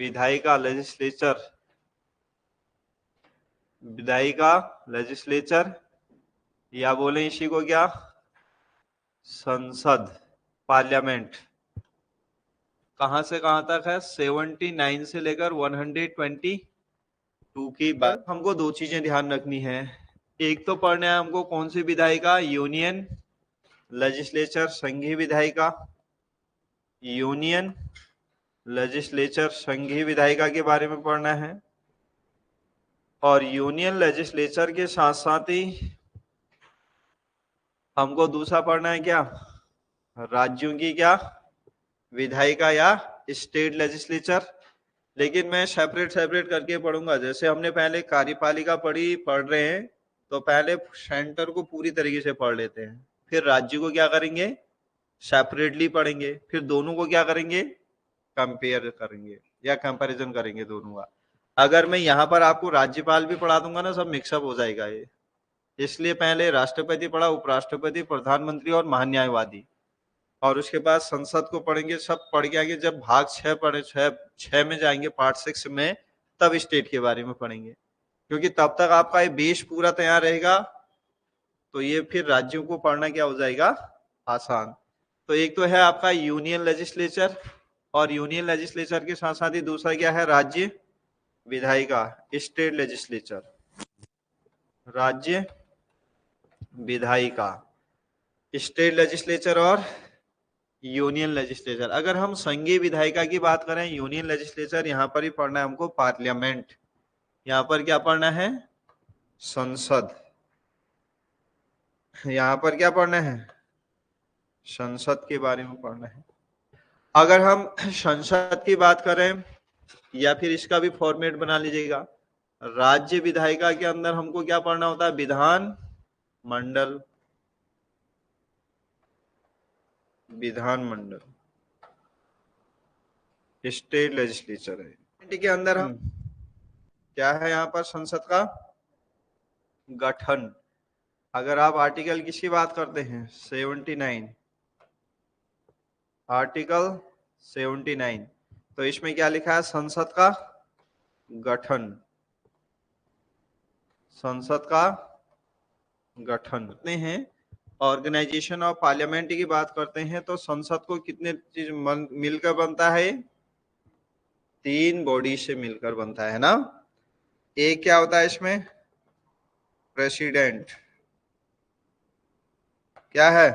विधायिका लेजिस्लेचर, विधायिका लेजिस्लेचर, या बोले इसी को क्या, संसद, पार्लियामेंट। कहां से कहां तक है, 79 से लेकर 122 की बात। हमको दो चीजें ध्यान रखनी है। एक तो पढ़ना है हमको कौन सी विधायिका, यूनियन लेजिस्लेचर, संघीय विधायिका, यूनियन लेजिस्लेचर संघीय विधायिका के बारे में पढ़ना है। और यूनियन लेजिस्लेचर के साथ साथ ही हमको दूसरा पढ़ना है क्या, राज्यों की क्या विधायिका या स्टेट लेजिस्लेचर। लेकिन मैं सेपरेट सेपरेट करके पढ़ूंगा। जैसे हमने पहले कार्यपालिका पढ़ रहे हैं, तो पहले सेंटर को पूरी तरीके से पढ़ लेते हैं, फिर राज्य को क्या करेंगे, सेपरेटली पढ़ेंगे, फिर दोनों को क्या करेंगे, कंपेयर करेंगे या कंपैरिजन करेंगे दोनों का। अगर मैं यहाँ पर आपको राज्यपाल भी पढ़ा दूंगा ना, सब मिक्सअप हो जाएगा ये। इसलिए पहले राष्ट्रपति पढ़ा, उपराष्ट्रपति, प्रधानमंत्री और महान्यायवादी, और उसके बाद संसद को पढ़ेंगे। सब पढ़ के आगे जब भाग 6 पढ़े, 6 में जाएंगे, पार्ट 6 में, तब स्टेट के बारे में पढ़ेंगे। क्योंकि तब तक आपका ये बेस पूरा तैयार रहेगा, तो ये फिर राज्यों को पढ़ना क्या हो जाएगा, आसान। तो एक तो है आपका यूनियन लेजिस्लेचर, और यूनियन लेजिस्लेचर के साथ साथ ही दूसरा क्या है, राज्य विधायिका, स्टेट लेजिस्लेचर, राज्य विधायिका, स्टेट लेजिस्लेचर और यूनियन लेजिस्लेचर। अगर हम संघीय विधायिका की बात करें, यूनियन लेजिस्लेचर, यहां पर ही पढ़ना है हमको पार्लियामेंट। यहां पर क्या पढ़ना है, संसद। यहां पर क्या पढ़ना है, संसद के बारे में पढ़ना है। अगर हम संसद की बात करें, या फिर इसका भी फॉर्मेट बना लीजिएगा, राज्य विधायिका के अंदर हमको क्या पढ़ना होता है, विधान मंडल, विधानमंडल, स्टेट लेजिस्लेचर है। के अंदर हम क्या है, यहाँ पर संसद का गठन। अगर आप आर्टिकल किसकी बात करते हैं, 79, आर्टिकल 79, तो इसमें क्या लिखा है, संसद का गठन, संसद का गठन करते हैं। ऑर्गेनाइजेशन ऑफ पार्लियामेंट की बात करते हैं, तो संसद को कितने चीज मिलकर बनता है, 3 बॉडी से मिलकर बनता है ना। एक क्या होता है इसमें, प्रेसिडेंट, क्या है,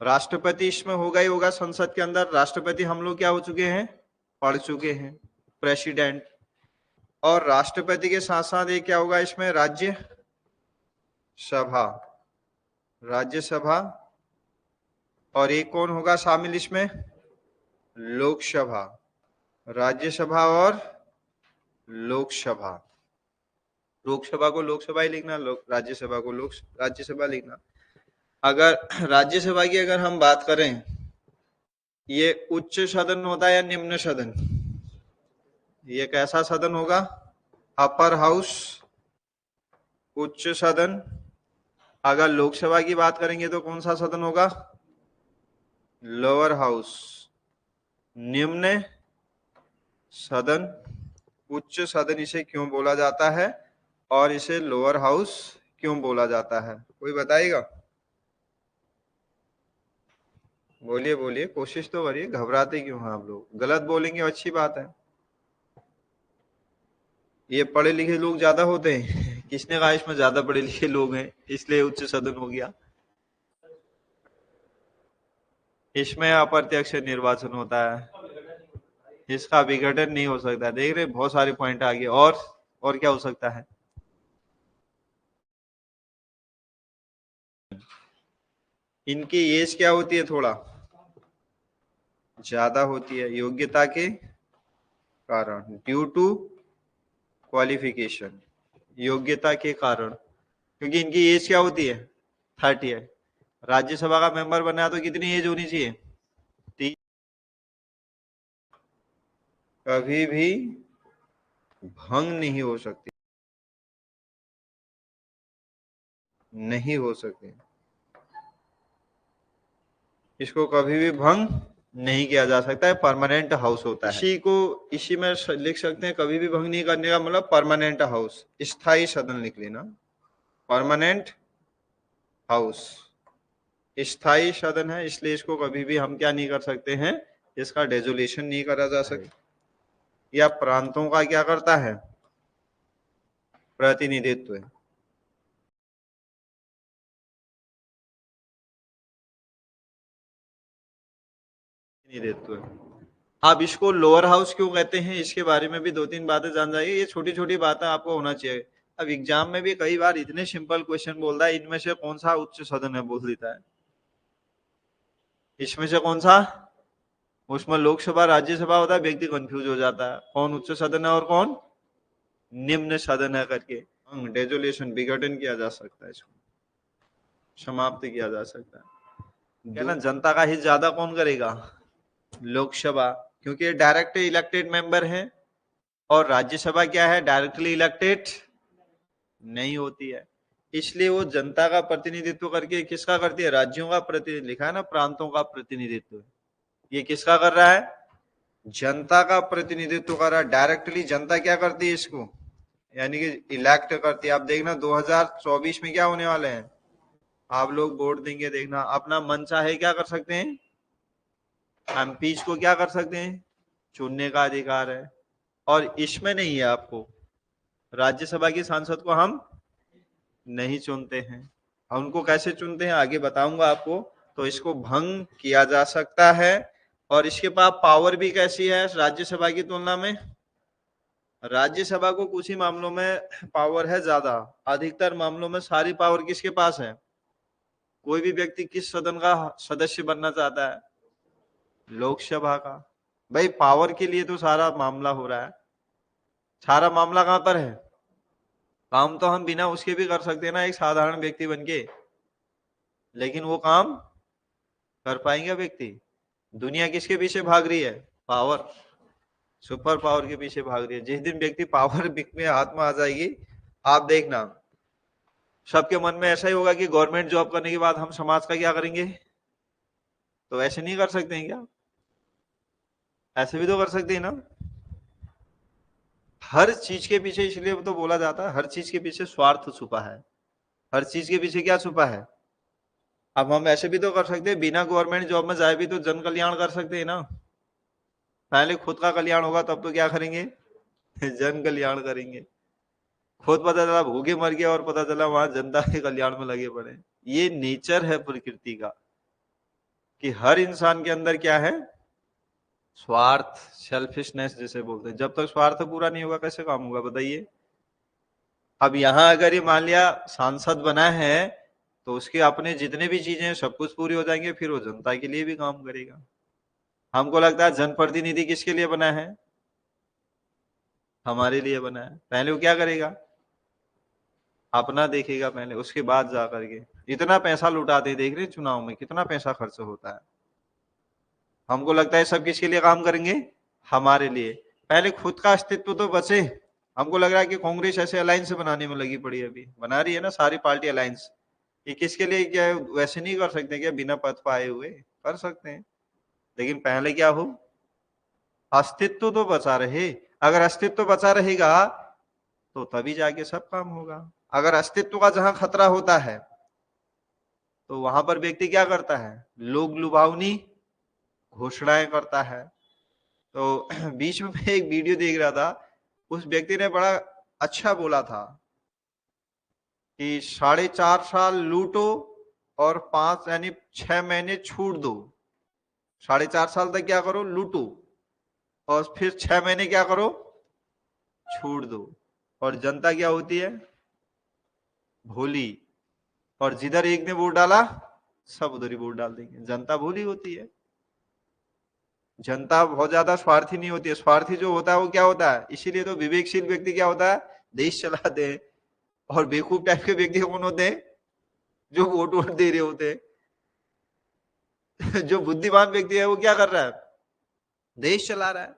राष्ट्रपति इसमें होगा ही होगा। संसद के अंदर राष्ट्रपति हम लोग क्या हो चुके हैं, पढ़ चुके हैं, प्रेसिडेंट। और राष्ट्रपति के साथ साथ एक क्या होगा इसमें, राज्य सभा, राज्यसभा। और एक कौन होगा शामिल इसमें, लोकसभा, राज्यसभा और लोकसभा। लोकसभा को लोकसभा ही लिखना, राज्यसभा को राज्यसभा लिखना। अगर राज्यसभा की अगर हम बात करें, ये उच्च सदन होता है या निम्न सदन, ये कैसा सदन होगा, अपर हाउस, उच्च सदन। अगर लोकसभा की बात करेंगे तो कौन सा सदन होगा, लोअर हाउस, निम्न सदन। उच्च सदन इसे क्यों बोला जाता है, और इसे लोअर हाउस क्यों बोला जाता है, कोई बताएगा, बोलिए बोलिए, कोशिश तो करिए, घबराते क्यों हैं आप लोग, गलत बोलेंगे अच्छी बात है। ये पढ़े लिखे लोग ज्यादा होते हैं, किसने कहा इसमें ज्यादा पढ़े लिखे लोग हैं इसलिए उच्च सदन हो गया। इसमें अप्रत्यक्ष निर्वाचन होता है, इसका विघटन नहीं हो सकता। देख रहे बहुत सारे पॉइंट आ गए। और क्या हो सकता है, इनकी एज क्या होती है, थोड़ा ज्यादा होती है, योग्यता के कारण, ड्यू टू क्वालिफिकेशन, योग्यता के कारण। क्योंकि इनकी एज क्या होती है, 30 है। राज्यसभा का मेंबर बनना है तो कितनी एज होनी चाहिए, 30। कभी भी भंग नहीं हो सकती, नहीं हो सकती, इसको कभी भी भंग नहीं किया जा सकता है, परमानेंट हाउस होता है। इसी में लिख सकते हैं, कभी भी भंग नहीं करने का मतलब परमानेंट हाउस, स्थायी सदन लिख लेना, परमानेंट हाउस, स्थायी सदन है, इसलिए इसको कभी भी हम क्या नहीं कर सकते हैं, इसका डेजोलेशन नहीं करा जा सकता। या प्रांतों का क्या करता है, प्रतिनिधित्व है। प्रतिनिधित्व है। आप इसको लोअर हाउस क्यों कहते हैं, इसके बारे में भी 2-3 बातें जान जाइए। ये छोटी छोटी बातें आपको होना चाहिए। अब एग्जाम में भी कई बार इतने सिंपल क्वेश्चन बोलता है, इनमें से कौन सा उच्च सदन है बोल देता है, इसमें से कौन सा, उसमें लोकसभा राज्यसभा होता है, व्यक्ति कंफ्यूज हो जाता है कौन उच्च सदन है और कौन निम्न सदन है करके। डेजोलेशन, विघटन किया जा सकता है, इसको समाप्त किया जा सकता है। क्या ना, जनता का हित ज्यादा कौन करेगा, लोकसभा, क्योंकि ये डायरेक्ट इलेक्टेड मेंबर है, और राज्यसभा क्या है, डायरेक्टली इलेक्टेड नहीं होती है, इसलिए वो जनता का प्रतिनिधित्व करके किसका करती है, राज्यों का प्रतिनिधित्व, लिखा है ना प्रांतों का प्रतिनिधित्व, ये किसका कर रहा है, जनता का प्रतिनिधित्व कर रहा है। डायरेक्टली जनता क्या करती है इसको, यानी कि इलेक्ट करती है। आप देखना 2024 में क्या होने वाले हैं, आप लोग वोट देंगे, देखना अपना मन चाहे क्या कर सकते हैं, एमपीज को क्या कर सकते हैं, चुनने का अधिकार है। और इसमें नहीं है, आपको राज्यसभा की सांसद को हम नहीं चुनते हैं, हम उनको कैसे चुनते हैं आगे बताऊंगा आपको। तो इसको भंग किया जा सकता है, और इसके पास पावर भी कैसी है राज्यसभा की तुलना में, राज्यसभा को कुछ ही मामलों में पावर है ज्यादा, अधिकतर मामलों में सारी पावर किसके पास है, कोई भी व्यक्ति किस सदन का सदस्य बनना चाहता है, लोकसभा का। भाई पावर के लिए तो सारा मामला हो रहा है, सारा मामला कहां पर है, काम तो हम बिना उसके भी कर सकते हैं ना, एक साधारण व्यक्ति बनके, लेकिन वो काम कर पाएंगे व्यक्ति। दुनिया किसके पीछे भाग रही है, पावर, सुपर पावर के पीछे भाग रही है। जिस दिन व्यक्ति पावर में हाथ में आ जाएगी, आप देखना सबके मन में ऐसा ही होगा कि गवर्नमेंट जॉब करने के बाद हम समाज का क्या करेंगे। तो ऐसे नहीं कर सकते हैं क्या, ऐसे भी तो कर सकते हैं ना। हर चीज के पीछे, इसलिए तो बोला जाता है हर चीज के पीछे स्वार्थ छुपा है, हर चीज के पीछे क्या छुपा है। अब हम ऐसे भी तो कर सकते हैं, बिना गवर्नमेंट जॉब में जाए भी तो जन कल्याण कर सकते हैं ना। पहले खुद का कल्याण होगा तब तो क्या करेंगे, जन कल्याण करेंगे। खुद पता चला भूखे मर गया और पता चला वहां जनता के कल्याण में लगे पड़े। ये नेचर है प्रकृति का, कि हर इंसान के अंदर क्या है, स्वार्थ, सेल्फिशनेस जिसे बोलते हैं। जब तक स्वार्थ पूरा नहीं होगा कैसे काम होगा बताइए। अब यहाँ अगर ये मान लिया सांसद बना है, तो उसके अपने जितने भी चीजें हैं सब कुछ पूरी हो जाएंगे, फिर वो जनता के लिए भी काम करेगा। हमको लगता है जनप्रतिनिधि किसके लिए बना है, हमारे लिए बना है। पहले वो क्या करेगा, अपना देखेगा पहले, उसके बाद जा करके। इतना पैसा लुटाते, देख रहे चुनाव में कितना पैसा खर्च होता है। हमको लगता है सब किसके लिए काम करेंगे, हमारे लिए। पहले खुद का अस्तित्व तो बचे। हमको लग रहा है कि कांग्रेस ऐसे अलायंस बनाने में लगी पड़ी है, अभी बना रही है ना सारी पार्टी अलायंस। ये किसके लिए, क्या वैसे नहीं कर सकते क्या, बिना पद पाए हुए कर सकते हैं, लेकिन पहले क्या हो, अस्तित्व तो बचा रहे। अगर अस्तित्व बचा रहेगा तो तभी जाके सब काम होगा। अगर अस्तित्व का जहां खतरा होता है तो वहां पर व्यक्ति क्या करता है, लोग लुभावनी घोषणाएं करता है। तो बीच में मैं एक वीडियो देख रहा था, उस व्यक्ति ने बड़ा अच्छा बोला था कि 4.5 साल लूटो और 5 यानी 6 महीने छूट दो। 4.5 साल तक क्या करो, लूटो, और फिर 6 महीने क्या करो, छूट दो। और जनता क्या होती है, भोली, और जिधर एक ने वोट डाला सब उधर ही वोट डाल देंगे। जनता भोली होती है, जनता बहुत ज्यादा स्वार्थी नहीं होती है। स्वार्थी जो होता है वो क्या होता है, इसीलिए तो विवेकशील व्यक्ति क्या होता है, देश चलाते हैं। और बेवकूफ टाइप के व्यक्ति कौन होते हैं, जो वोट वोट दे रहे होते हैं। जो बुद्धिमान व्यक्ति है वो क्या कर रहा है, देश चला रहा है।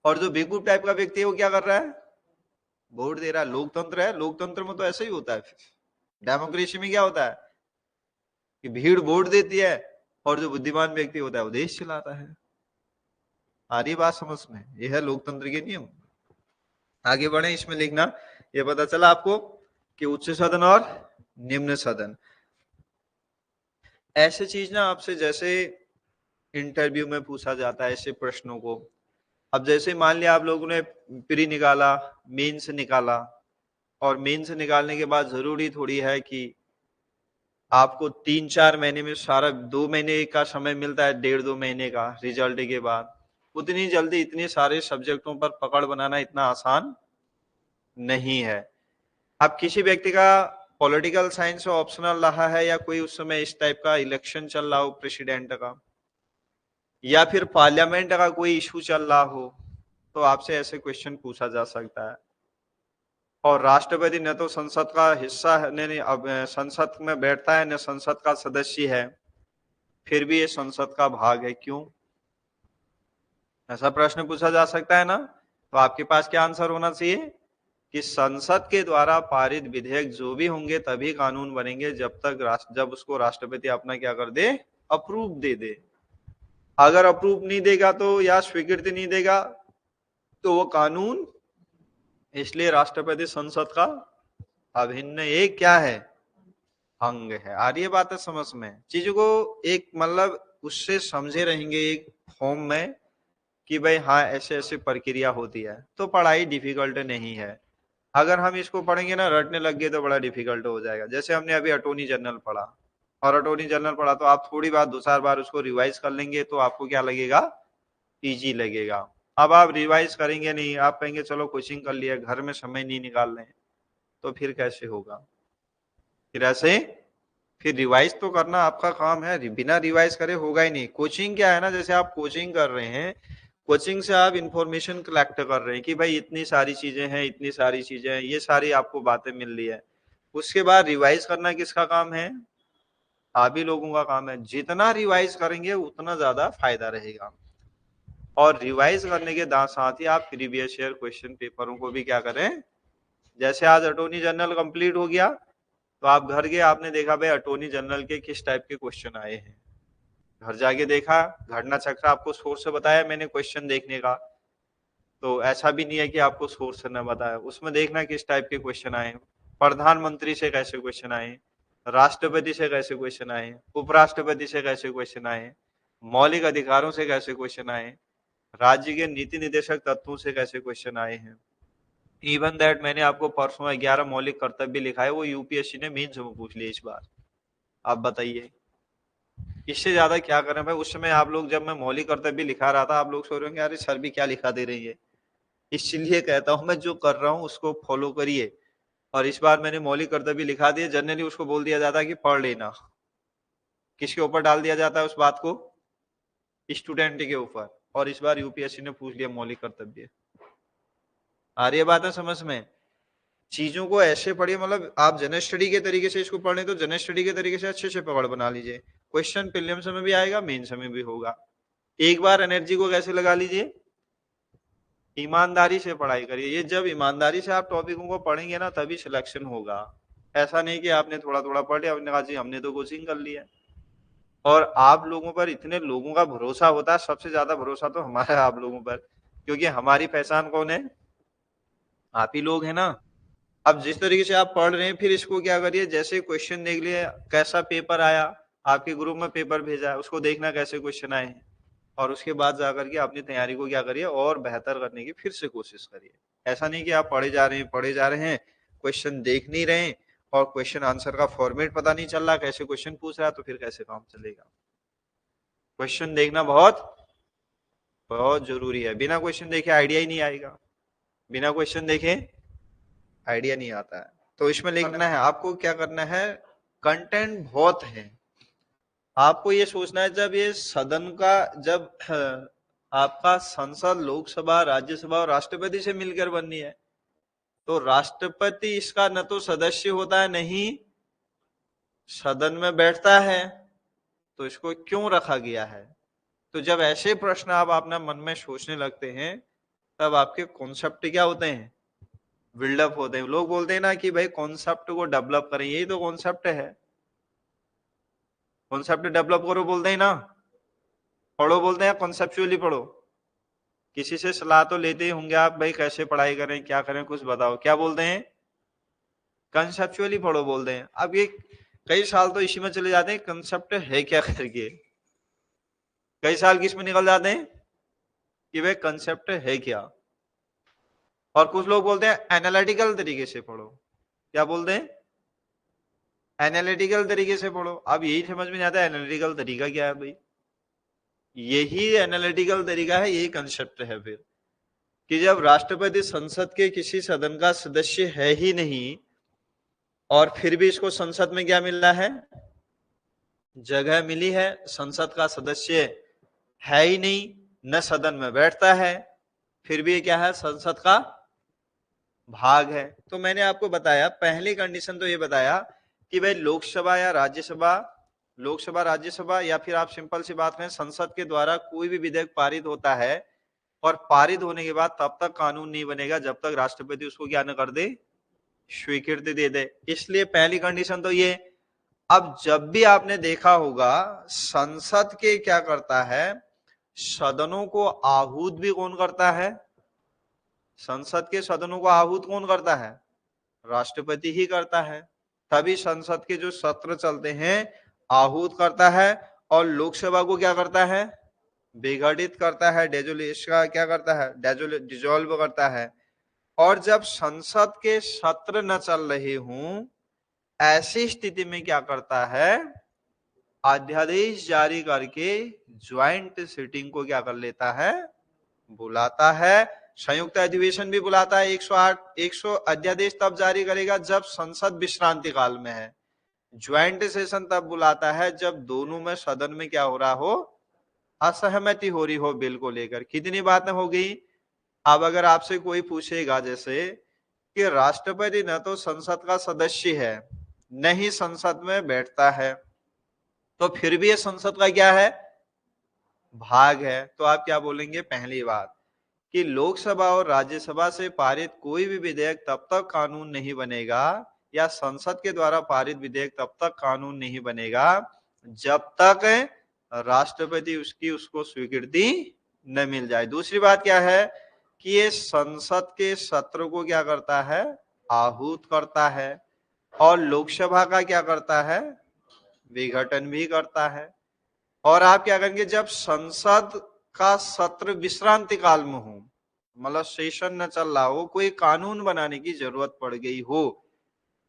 और जो बेवकूफ टाइप का व्यक्ति है वो क्या कर रहा है, वोट दे रहा है। लोकतंत्र है, लोकतंत्र में तो ऐसा ही होता है। डेमोक्रेसी में क्या होता है कि भीड़ वोट देती है और जो बुद्धिमान व्यक्ति होता है वो देश चलाता है। आ रही बात समझ में? यह है लोकतंत्र के नियम। आगे बढ़े, इसमें लिखना, ये पता चला आपको कि उच्च सदन और निम्न सदन। ऐसे चीज ना आपसे जैसे इंटरव्यू में पूछा जाता है ऐसे प्रश्नों को। अब जैसे मान लिया आप लोगों ने प्री निकाला, मेंस निकाला, और मेंस निकालने के बाद जरूरी थोड़ी है कि आपको 3-4 महीने में सारा 2 महीने का समय मिलता है, 1.5-2 महीने का रिजल्ट के बाद। उतनी जल्दी इतने सारे सब्जेक्टों पर पकड़ बनाना इतना आसान नहीं है। अब किसी व्यक्ति का पॉलिटिकल साइंस ऑप्शनल रहा है, या कोई उस समय इस टाइप का इलेक्शन चल रहा हो प्रेसिडेंट का, या फिर पार्लियामेंट का कोई इशू चल रहा हो, तो आपसे ऐसे क्वेश्चन पूछा जा सकता है। और राष्ट्रपति न तो संसद का हिस्सा है, नहीं अब संसद में बैठता है, न संसद का सदस्य है, फिर भी ये संसद का भाग है, क्यों? ऐसा प्रश्न पूछा जा सकता है ना। तो आपके पास क्या आंसर होना चाहिए कि संसद के द्वारा पारित विधेयक जो भी होंगे तभी कानून बनेंगे, जब उसको राष्ट्रपति अपना क्या कर दे, अप्रूव दे दे। अगर अप्रूव नहीं देगा तो, या स्वीकृति नहीं देगा, तो वो कानून, इसलिए राष्ट्रपति संसद का अभिन्न एक क्या है, अंग है। आ रही है बात है समझ में? चीजों को एक मतलब उससे समझे रहेंगे एक फॉर्म में कि भाई हाँ ऐसे ऐसे प्रक्रिया होती है, तो पढ़ाई डिफिकल्ट नहीं है। अगर हम इसको पढ़ेंगे ना रटने लग गए तो बड़ा डिफिकल्ट हो जाएगा। जैसे हमने अभी अटॉर्नी जनरल पढ़ा, और अटॉर्नी जनरल पढ़ा तो आप थोड़ी बार 2-4 बार उसको रिवाइज कर लेंगे तो आपको क्या लगेगा, इजी लगेगा। अब आप रिवाइज करेंगे नहीं, आप कहेंगे चलो कोचिंग कर लिया, घर में समय नहीं निकाल रहे, तो फिर कैसे होगा? फिर ऐसे फिर रिवाइज तो करना आपका काम है, बिना रिवाइज करे होगा ही नहीं। कोचिंग क्या है ना, जैसे आप कोचिंग कर रहे हैं, कोचिंग से आप इंफॉर्मेशन कलेक्ट कर रहे हैं कि भाई इतनी सारी चीजें हैं, इतनी सारी चीजें हैं, ये सारी आपको बातें मिल रही है। उसके बाद रिवाइज करना किसका काम है? आप ही लोगों का काम है। जितना रिवाइज करेंगे उतना ज्यादा फायदा रहेगा। और रिवाइज करने के साथ ही आप प्रीवियस ईयर क्वेश्चन पेपरों को भी क्या करें, जैसे आज अटॉर्नी जनरल कंप्लीट हो गया, तो आप घर गए, आपने देखा भाई अटॉर्नी जनरल के किस टाइप के क्वेश्चन आए हैं, घर जाके देखा, घटना चक्र आपको सोर्स से बताया मैंने क्वेश्चन देखने का, तो ऐसा भी नहीं है कि आपको सोर्स से न बताया, उसमें देखना किस टाइप के क्वेश्चन आए, प्रधानमंत्री से कैसे क्वेश्चन आए, राष्ट्रपति से कैसे क्वेश्चन आए, उपराष्ट्रपति से कैसे क्वेश्चन आए, मौलिक अधिकारों से कैसे क्वेश्चन आए, राज्य के नीति निर्देशक तत्वों से कैसे क्वेश्चन आए हैं। इवन दैट मैंने आपको परसों 11 मौलिक कर्तव्य लिखा है, वो यूपीएससी ने मेंस में पूछ लिया इस बार। आप बताइए इससे ज्यादा क्या करें भाई। उस समय आप लोग, जब मैं मौलिक कर्तव्य लिखा रहा था, आप लोग सोच रहे होंगे अरे सर भी क्या लिखा दे रही है। इसलिए कहता हूं मैं जो कर रहा हूं उसको फॉलो करिए। और इस बार मैंने मौलिक कर्तव्य लिखा दिया, जनरली उसको बोल दिया जाता है कि पढ़ लेना। किसके ऊपर डाल दिया जाता है उस बात को? स्टूडेंट के ऊपर। और इस बार यूपीएससी ने पूछ लिया मौलिक कर्तव्य। आ रही है बात है समझ में? चीजों को ऐसे पढ़िए, मतलब आप जनरल स्टडी के तरीके से इसको पढ़े तो जनरल स्टडी के तरीके से अच्छे से पकड़ बना लीजिए। क्वेश्चन प्रीलिम्स में भी आएगा, मेंस में भी होगा। एक बार एनर्जी को कैसे लगा लीजिए, ईमानदारी से पढ़ाई करिए। ये जब ईमानदारी से आप टॉपिकों को पढ़ेंगे ना तभी सिलेक्शन होगा। ऐसा नहीं कि आपने थोड़ा थोड़ा पढ़ लिया, आपने कहा जी हमने तो कोचिंग कर लिया। और आप लोगों पर इतने लोगों का भरोसा होता है, सबसे ज्यादा भरोसा तो हमारा है आप लोगों पर, क्योंकि हमारी पहचान कौन है, आप ही लोग है ना। अब जिस तरीके से आप पढ़ रहे हैं, फिर इसको क्या करिए, जैसे क्वेश्चन देख लिए, कैसा पेपर आया, आपके ग्रुप में पेपर भेजा है, उसको देखना कैसे क्वेश्चन आए हैं, और उसके बाद जाकर के अपनी तैयारी को क्या करिए और बेहतर करने की फिर से कोशिश करिए। ऐसा नहीं कि आप पढ़े जा रहे हैं, क्वेश्चन देख नहीं रहे, और क्वेश्चन आंसर का फॉर्मेट पता नहीं चल रहा, कैसे क्वेश्चन पूछ रहा है, तो फिर कैसे काम चलेगा। क्वेश्चन देखना बहुत बहुत जरूरी है। बिना क्वेश्चन देखे आइडिया ही नहीं आएगा, बिना क्वेश्चन देखे आइडिया नहीं आता है। तो इसमें लिखना है आपको, क्या करना है, कंटेंट बहुत है। आपको ये सोचना है, जब ये सदन का, जब आपका संसद, लोकसभा, राज्यसभा और राष्ट्रपति से मिलकर बननी है, तो राष्ट्रपति इसका न तो सदस्य होता है, नहीं सदन में बैठता है, तो इसको क्यों रखा गया है। तो जब ऐसे प्रश्न आप अपना मन में सोचने लगते हैं, तब आपके कॉन्सेप्ट क्या होते हैं, बिल्डअप होते हैं। लोग बोलते हैं ना कि भाई कॉन्सेप्ट को डेवलप करें, यही तो कॉन्सेप्ट है। कॉन्सेप्ट डेवलप करो बोलते हैं ना, पढ़ो बोलते हैं, कॉन्सेप्चुअली पढ़ो। किसी से सलाह तो लेते ही होंगे आप, भाई कैसे पढ़ाई करें, क्या करें, कुछ बताओ, क्या बोलते हैं? कंसेप्चुअली पढ़ो बोलते हैं। अब ये कई साल तो इसी में चले जाते हैं, कंसेप्ट है क्या करके, कई साल किस में निकल जाते हैं कि भाई कंसेप्ट है क्या। और कुछ लोग बोलते हैं एनालिटिकल तरीके से पढ़ो। क्या बोलते हैं? एनालिटिकल तरीके से पढ़ो। अब यही समझ में नहीं आता एनालिटिकल तरीका क्या है भाई, यही एनालिटिकल तरीका है, यही कंसेप्ट है फिर, कि जब राष्ट्रपति संसद के किसी सदन का सदस्य है ही नहीं और फिर भी इसको संसद में क्या मिला है, जगह मिली है, संसद का सदस्य है ही नहीं, न सदन में बैठता है, फिर भी क्या है, संसद का भाग है। तो मैंने आपको बताया, पहली कंडीशन तो ये बताया कि भाई लोकसभा या राज्यसभा, लोकसभा राज्यसभा, या फिर आप सिंपल सी बात करें, संसद के द्वारा कोई भी विधेयक पारित होता है और पारित होने के बाद तब तक कानून नहीं बनेगा जब तक राष्ट्रपति उसको क्या न कर दे, स्वीकृति दे दे। इसलिए पहली कंडीशन तो ये। अब जब भी आपने देखा होगा संसद के क्या करता है, सदनों को आहूत भी कौन करता है, संसद के सदनों को आहूत कौन करता है, राष्ट्रपति ही करता है। तभी संसद के जो सत्र चलते हैं आहूत करता है, और लोकसभा को क्या करता है, विघटित करता है, इसका क्या करता है, डिजोल्व करता है। और जब संसद के सत्र न चल रहे हों, ऐसी स्थिति में क्या करता है, अध्यादेश जारी करके ज्वाइंट सिटिंग को क्या कर लेता है, बुलाता है। संयुक्त अधिवेशन भी बुलाता है। 100 अध्यादेश तब जारी करेगा जब संसद विश्रांति काल में है। ज्वाइंट सेशन तब बुलाता है जब दोनों में सदन में क्या हो रहा हो, असहमति हो रही हो बिल को लेकर। कितनी बातें हो गई। अब अगर आपसे कोई पूछेगा जैसे कि राष्ट्रपति न तो संसद का सदस्य है, न ही संसद में बैठता है, तो फिर भी ये संसद का क्या है, भाग है, तो आप क्या बोलेंगे, पहली बात कि लोकसभा और राज्यसभा से पारित कोई भी विधेयक तब तक कानून नहीं बनेगा, या संसद के द्वारा पारित विधेयक तब तक कानून नहीं बनेगा जब तक राष्ट्रपति उसको स्वीकृति न मिल जाए। दूसरी बात क्या है कि ये संसद के सत्र को क्या करता है, आहूत करता है, और लोकसभा का क्या करता है, विघटन भी करता है। और आप क्या करेंगे, जब संसद का सत्र विश्रांति काल में हो, मतलब सेशन न चल रहा हो, कोई कानून बनाने की जरूरत पड़ गई हो,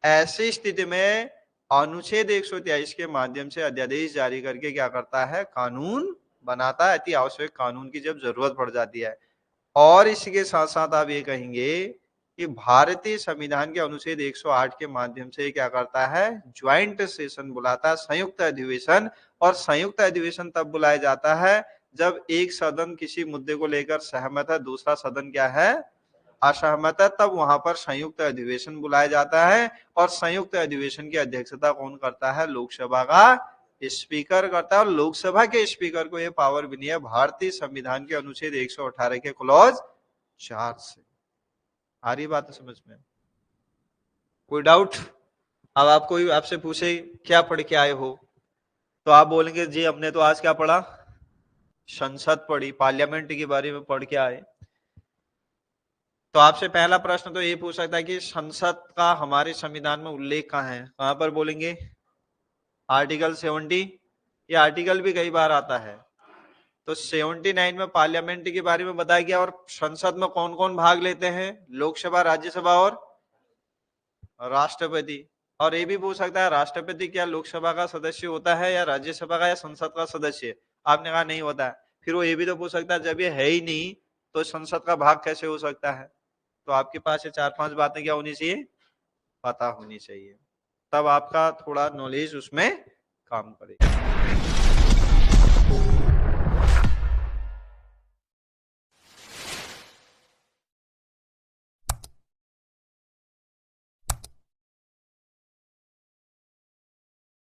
ऐसी स्थिति में अनुच्छेद 123 के माध्यम से अध्यादेश जारी करके क्या करता है, कानून बनाता है, अति आवश्यक कानून की जब जरूरत पड़ जाती है। और इसके साथ साथ आप ये कहेंगे कि भारतीय संविधान के अनुच्छेद 108 के माध्यम से क्या करता है, ज्वाइंट सेशन बुलाता है, संयुक्त अधिवेशन। और संयुक्त अधिवेशन तब बुलाया जाता है जब एक सदन किसी मुद्दे को लेकर सहमत है, दूसरा सदन क्या है, असहमत है, तब वहां पर संयुक्त अधिवेशन बुलाया जाता है। और संयुक्त अधिवेशन की अध्यक्षता कौन करता है, लोकसभा का स्पीकर करता है। और लोकसभा के स्पीकर को यह पावर भी नहीं है भारतीय संविधान के अनुच्छेद 118 के क्लॉज 4 से। आ रही बात समझ में, कोई डाउट? अब आपको आपसे पूछे क्या पढ़ के आए हो, तो आप बोलेंगे जी हमने तो आज क्या पढ़ा, संसद पढ़ी, पार्लियामेंट के बारे में पढ़ के आए। तो आपसे पहला प्रश्न तो ये पूछ सकता है कि संसद का हमारे संविधान में उल्लेख कहाँ है, कहां पर बोलेंगे, आर्टिकल 70। ये आर्टिकल भी कई बार आता है। तो 79 में पार्लियामेंट के बारे में बताया गया। और संसद में कौन कौन भाग लेते हैं, लोकसभा, राज्यसभा और राष्ट्रपति। और ये भी पूछ सकता है राष्ट्रपति क्या लोकसभा का सदस्य होता है या राज्यसभा का या संसद का सदस्य, आपने कहा नहीं होता है। फिर वो ये भी तो पूछ सकता है जब ये है ही नहीं तो संसद का भाग कैसे हो सकता है। तो आपके पास ये 4-5 बातें क्या होनी चाहिए, पता होनी चाहिए, तब आपका थोड़ा नॉलेज उसमें काम करेगा।